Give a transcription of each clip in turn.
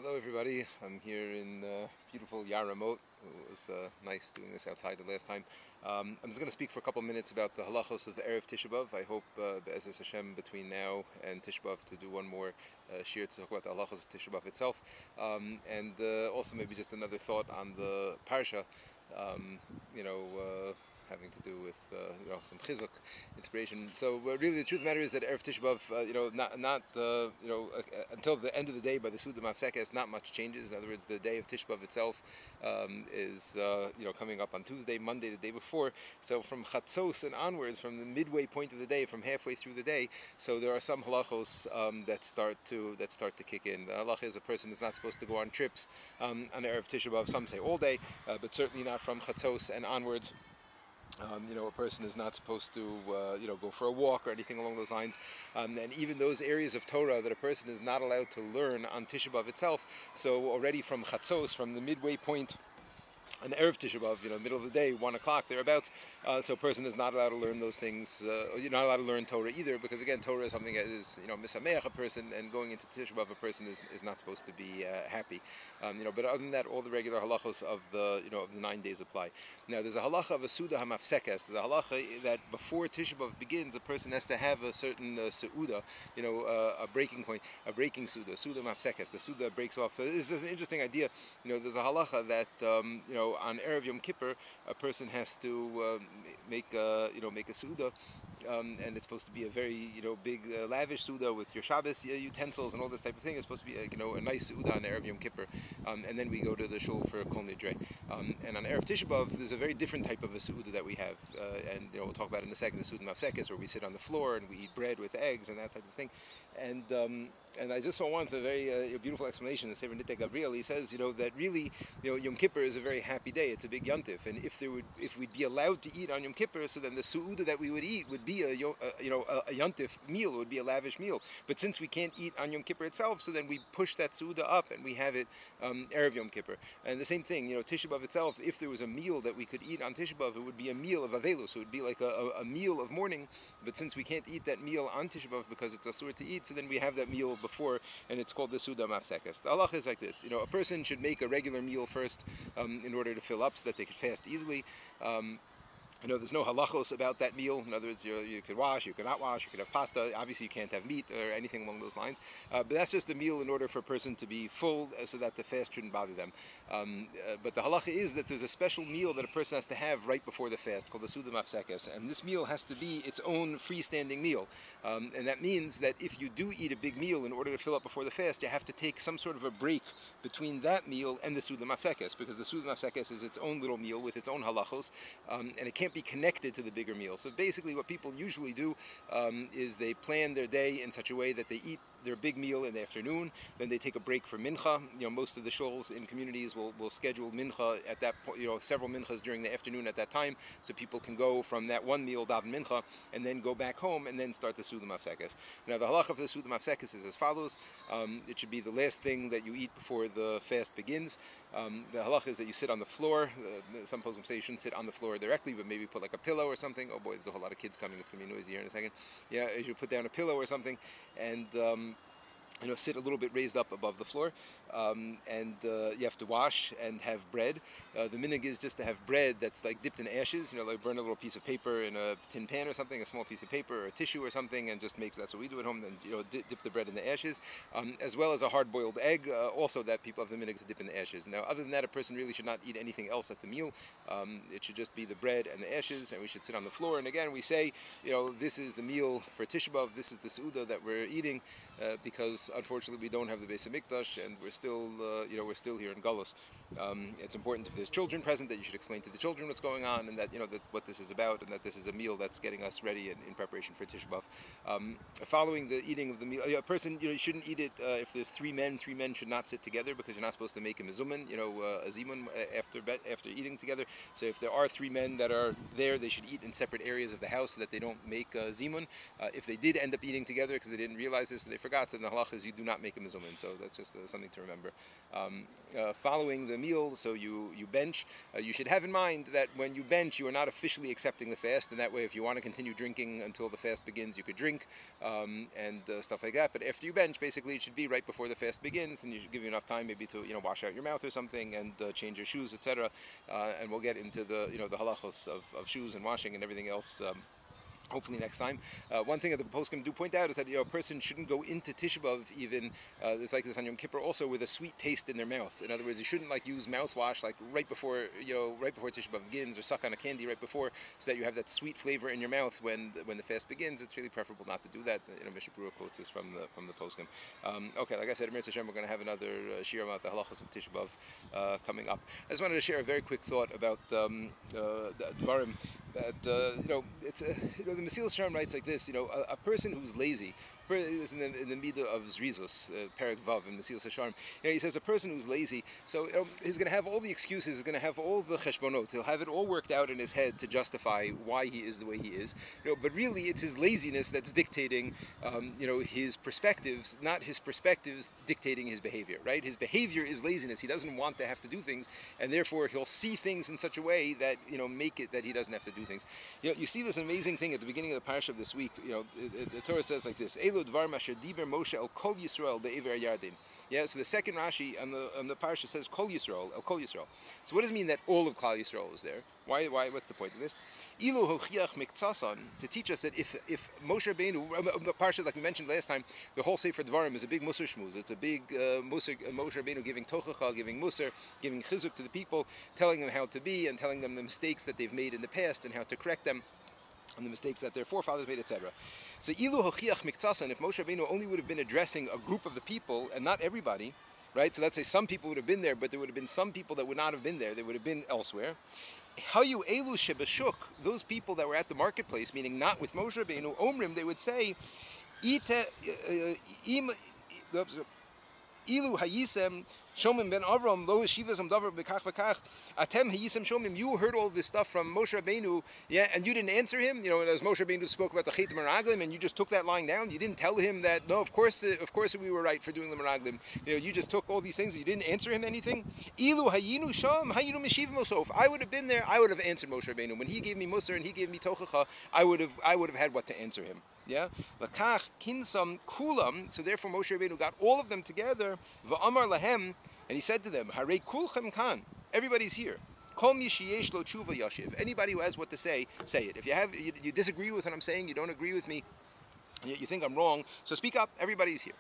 Hello everybody, I'm here in beautiful Yaramot. It was nice doing this outside the last time. I'm just going to speak for a couple minutes about the halachos of Erev Tisha BAv. I hope Be'ezus Hashem between now and Tisha BAv to do one more shir to talk about the halachos of Tisha BAv itself. And also maybe just another thought on the Parsha, having to do with some chizuk inspiration. So really, the truth of the matter is that Erev Tisha BAv, until the end of the day by the Suda Mafsekes, not much changes. In other words, the day of Tisha BAv itself is coming up on Tuesday, Monday, the day before. So from Chatzos and onwards, from the midway point of the day, from halfway through the day, so there are some halachos that start to kick in. The halacha is a person is not supposed to go on trips on Erev Tisha BAv. Some say all day, but certainly not from Chatzos and onwards. A person is not supposed to, go for a walk or anything along those lines. And even those areas of Torah that a person is not allowed to learn on Tisha BAv itself, so already from Chatzos, from the midway point, on Erev Tisha BAv, middle of the day, 1 o'clock, thereabouts, so a person is not allowed to learn those things. You're not allowed to learn Torah either, because again, Torah is something that is, misameach a person, and going into Tisha BAv, a person is not supposed to be happy. But other than that, all the regular halachos of the 9 days apply. Now, there's a halacha of a Suda HaMafsekes. There's a halacha that before Tisha BAv begins, a person has to have a certain Suda, a breaking point, a breaking Suda Mafsekes. The Suda breaks off. So this is an interesting idea. There's a halacha that, on Erev Yom Kippur, a person has to make a Suda. And it's supposed to be a very, big, lavish Suda with your Shabbos utensils and all this type of thing. It's supposed to be, a nice Suda on Erev Yom Kippur. And then we go to the shul for Kol Nidre. And on Erev Tisha BAv, there's a very different type of a Suda that we have. And we'll talk about it in a second, the Suda Mafsekes, where we sit on the floor and we eat bread with eggs and that type of thing. And I just saw once a very beautiful explanation in Sefer Nitei Gavriel. He says, that really, Yom Kippur is a very happy day. It's a big yontif, and if we'd be allowed to eat on Yom Kippur, so then the su'uda that we would eat would be a yontif meal. It would be a lavish meal. But since we can't eat on Yom Kippur itself, so then we push that su'uda up and we have it Erev Yom Kippur. And the same thing, Tisha BAv itself. If there was a meal that we could eat on Tisha BAv, it would be a meal of avelus. So it would be like a meal of mourning. But since we can't eat that meal on Tisha BAv because it's asur to eat, so then we have that meal before, and it's called the Suda Mafsekes. The halacha is like this: a person should make a regular meal first in order to fill up, so that they could fast easily. There's no halachos about that meal. In other words, you could wash, you could not wash, you could have pasta. Obviously, you can't have meat or anything along those lines. But that's just a meal in order for a person to be full, so that the fast shouldn't bother them. But the halacha is that there's a special meal that a person has to have right before the fast, called the Suda Mafsekes. And this meal has to be its own freestanding meal. And that means that if you do eat a big meal in order to fill up before the fast, you have to take some sort of a break between that meal and the Suda Mafsekes, because the Suda Mafsekes is its own little meal with its own halachos, and it can't be connected to the bigger meal. So basically what people usually do is they plan their day in such a way that they eat their big meal in the afternoon, then they take a break for mincha. Most of the shuls in communities will schedule mincha at that point, several minchas during the afternoon at that time, so people can go from that one meal, daven mincha, and then go back home and then start the Suda Mafsekes. Now the halacha of the Suda Mafsekes is as follows. It should be the last thing that you eat before the fast begins. The halacha is that you sit on the floor. Some poskim say you shouldn't sit on the floor directly, but maybe put like a pillow or something. Oh boy, there's a whole lot of kids coming. It's going to be noisy here in a second. Yeah, you should put down a pillow or something, and sit a little bit raised up above the floor, and you have to wash and have bread. The minhag is just to have bread that's like dipped in ashes, like burn a little piece of paper in a tin pan or something, a small piece of paper or a tissue or something, and just that's what we do at home, then dip the bread in the ashes, as well as a hard-boiled egg, also that people have the minhag to dip in the ashes. Now, other than that, a person really should not eat anything else at the meal. It should just be the bread and the ashes, and we should sit on the floor. And again, we say, this is the meal for Tisha BAv, this is the Suda that we're eating, because unfortunately we don't have the Beis Hamikdash, and we're still here in Galus. It's important if there's children present that you should explain to the children what's going on, and that that what this is about, and that this is a meal that's getting us ready in preparation for Tisha BAv. Following the eating of the meal, a person you shouldn't eat it if there's three men should not sit together, because you're not supposed to make a mezuman, a zimun after eating together. So if there are 3 men that are there, they should eat in separate areas of the house so that they don't make zimun. If they did end up eating together because they didn't realize this and they forgot, then the halach halachas, you do not make a mezumin. So that's just something to remember. Following the meal, so you bench. You should have in mind that when you bench, you are not officially accepting the fast, and that way, if you want to continue drinking until the fast begins, you could drink and stuff like that. But after you bench, basically, it should be right before the fast begins, and you should give you enough time maybe to wash out your mouth or something and change your shoes, etc. And we'll get into the the halachos of shoes and washing and everything else. Hopefully next time. One thing that the poskim do point out is that a person shouldn't go into Tisha BAv even. It's like this on Yom Kippur also with a sweet taste in their mouth. In other words, you shouldn't use mouthwash right before Tisha BAv begins, or suck on a candy right before, so that you have that sweet flavor in your mouth when the fast begins. It's really preferable not to do that. Mishnah Berurah quotes this from the poskim. Okay, like I said, Emir Hashem, we're going to have another shir about the halachos of Tisha BAv coming up. I just wanted to share a very quick thought about the Devarim. That it's the Mesilas Yesharim writes like this. A person who's lazy is in the midah of Zrizus, Perek Vav in Mesilas Yesharim. He says a person who's lazy, so he's going to have all the excuses, he's going to have all the cheshbonot, he'll have it all worked out in his head to justify why he is the way he is. But really, it's his laziness that's dictating, his perspectives, not his perspectives dictating his behavior. Right? His behavior is laziness. He doesn't want to have to do things, and therefore he'll see things in such a way that make it that he doesn't have to do things. You see this amazing thing at the beginning of the parsha of this week. The Torah says like this: Elu dvar masher diber Moshe el kol Yisrael be'ever Yarden. Yeah. So the second Rashi on the parsha says kol Yisrael el kol Yisrael. So what does it mean that all of Klal Yisrael is there? Why? What's the point of this? Ilu hochiach miktasan, to teach us that if Moshe Rabbeinu, the parsha like we mentioned last time, the whole Sefer Devarim is a big musar shmuz. It's a big Moshe Rabbeinu giving tochacha, giving musar, giving chizuk to the people, telling them how to be and telling them the mistakes that they've made in the past and how to correct them, and the mistakes that their forefathers made, etc. So ilu hochiach miktasan, if Moshe Rabbeinu only would have been addressing a group of the people and not everybody, right? So let's say some people would have been there, but there would have been some people that would not have been there. They would have been elsewhere. Hayu elu shebeshuk, those people that were at the marketplace, meaning not with Moshe Rabbeinu, omrim, they would say, ilu hayisem shomim ben Avram lo yeshivasam davar bekach bekach atem hayisem shomim. You heard all this stuff from Moshe Rabbeinu, yeah, and you didn't answer him. As Moshe Rabbeinu spoke about the Chet Meraglim, and you just took that lying down. You didn't tell him that no, of course we were right for doing the Meraglim. You just took all these things. You didn't answer him anything. Ilu hayinu sham hayinu meshivim oso. If I would have been there, I would have answered Moshe Rabbeinu when he gave me musar and he gave me tochacha. I would have had what to answer him. Yeah, lakach kinsam kulam. So therefore, Moshe Rabbeinu got all of them together. Va'amar lahem, and he said to them, "Harei kulchem kan. Everybody's here. Kol mi sheyesh lo tshuva yashiv. Anybody who has what to say it. If you disagree with what I'm saying, you don't agree with me, you think I'm wrong, so speak up. Everybody's here."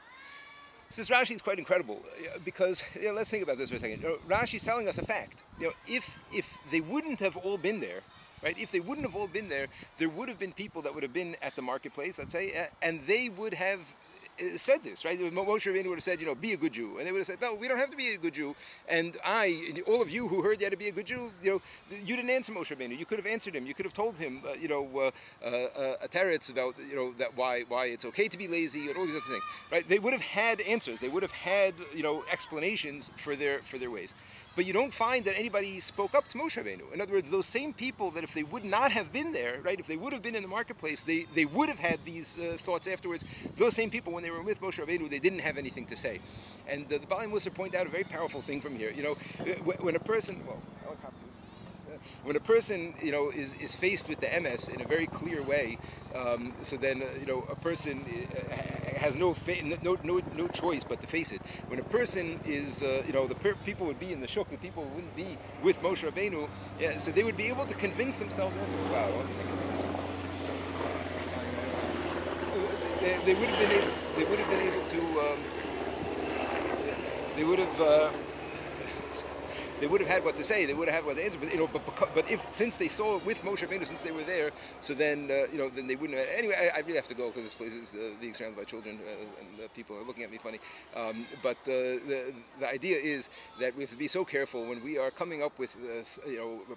This Rashi is quite incredible because let's think about this for a second. Rashi is telling us a fact. If they wouldn't have all been there. Right? If they wouldn't have all been there, there would have been people that would have been at the marketplace, let's say, and they would have said this, right? Moshe Rabbeinu would have said, be a good Jew. And they would have said, no, we don't have to be a good Jew. And all of you who heard you had to be a good Jew, you didn't answer Moshe Rabbeinu. You could have answered him. You could have told him, a teretz about, that why it's okay to be lazy and all these other things, right? They would have had answers. They would have had, explanations for their ways. But you don't find that anybody spoke up to Moshe Rabbeinu. In other words, those same people that if they would not have been there, right, if they would have been in the marketplace, they would have had these thoughts afterwards. Those same people, when they were with Moshe Rabbeinu, they didn't have anything to say. And the Baalei Musar point out a very powerful thing from here. When a person, when a person, is faced with the MS in a very clear way, so then, a person has no choice but to face it. When a person is, people would be in the shuk, the people wouldn't be with Moshe Rabbeinu, so they would be able to convince themselves. Wow, they would have been able. They would have been able to. They would have. They would have had what to say. They would have had what to answer. But if since they saw it with Moshe Rabbeinu, since they were there, so then then they wouldn't have. Anyway, I really have to go because this place is being surrounded by children and people are looking at me funny. But the idea is that we have to be so careful when we are coming up with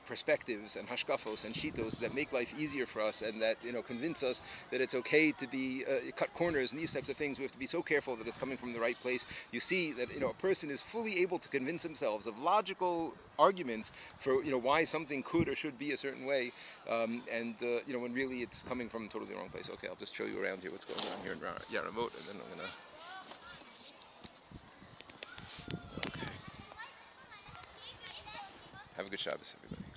perspectives and hashkafos and shitos that make life easier for us and that convince us that it's okay to be cut corners and these types of things. We have to be so careful that it's coming from the right place. You see that a person is fully able to convince themselves of logical arguments for why something could or should be a certain way, when really it's coming from totally the wrong place. Okay, I'll just show you around here what's going on here in Yaramot, and then I'm gonna good Shabbos, everybody.